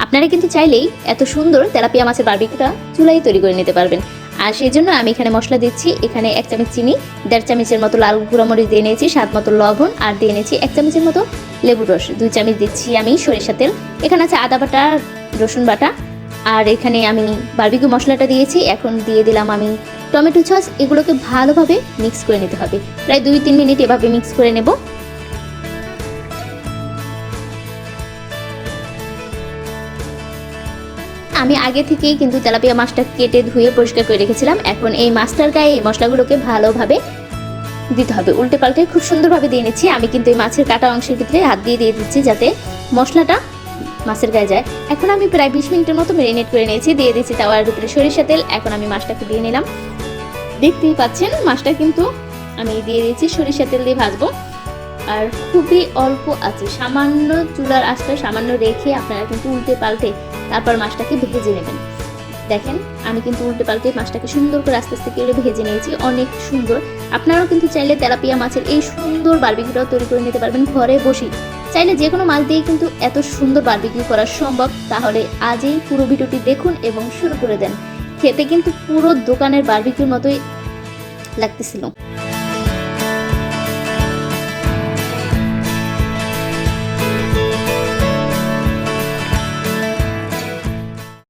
আপনারা কিন্তু চাইলেই এত সুন্দর তেলাপিয়া মাছের বারবিকিউটা চুলায় তৈরি করে নিতে পারবেন। আর সেই জন্য আমি এখানে মশলা দিচ্ছি। এখানে 1 চামচ চিনি, 1.5 চামচের মতো লাল গুঁড়ামরিচ দিয়ে নিয়েছি, স্বাদ মতো লবণ, আর দিয়ে নিয়েছি 1 চামচের মতো লেবুর রস, 2 চামচ দিচ্ছি আমি সরিষা তেল, এখানে আছে আদা বাটা, রসুন বাটা, আর এখানে আমি বারবিকিউ মশলাটা দিয়েছি। এখন দিয়ে দিলাম আমি টমেটো সস। এগুলোকে ভালোভাবে মিক্স করে নিতে হবে, প্রায় 2-3 মিনিট এভাবে মিক্স করে নেব। আমি আগে থেকেই কিন্তু তেলাপিয়া মাছটা কেটে ধুয়ে পরিষ্কার করে রেখেছিলাম। এখন এই মাছটার গায়ে এই মশলাগুলোকে ভালোভাবে দিতে হবে, উল্টে পাল্টে খুব সুন্দরভাবে দিয়ে নিচ্ছি। আমি কিন্তু এই মাছের কাটা অংশের ভিতরে হাত দিয়ে দিচ্ছি যাতে মশলাটা মাছের গায়ে যায়। এখন আমি প্রায় 20 মিনিটের মতো ম্যারিনেট করে নিয়েছি। দিয়ে দিচ্ছি তাওয়ার ভিতরে সরিষা তেল। এখন আমি মাছটাকে দিয়ে নিলাম। দেখতেই পাচ্ছেন মাছটা কিন্তু আমি দিয়ে দিয়েছি সরিষা তেল দিয়ে ভাজবো। আর খুবই অল্প আছে, সামান্য চুলার আঁচটা সামান্য রেখে আপনারা কিন্তু উল্টে পাল্টে তারপর মাছটাকে ভেজে নেবেন। দেখেন আমি কিন্তু উল্টে পাল্টে মাছটাকে সুন্দর করে আস্তে আস্তে করে ভেজে নিয়েছি, অনেক সুন্দর। আপনারাও কিন্তু চাইলে তেলাপিয়া মাছের এই সুন্দর বারবিকিউটাও তৈরি করে নিতে পারবেন ঘরে বসেই। চাইলে যে কোনো মাছ দিয়ে কিন্তু এত সুন্দর বারবিকিউ করা সম্ভব। তাহলে আজই পুরো ভিডিওটি দেখুন এবং শুরু করে দেন। খেতে কিন্তু পুরো দোকানের বারবিকিউর মতোই লাগতেছিল।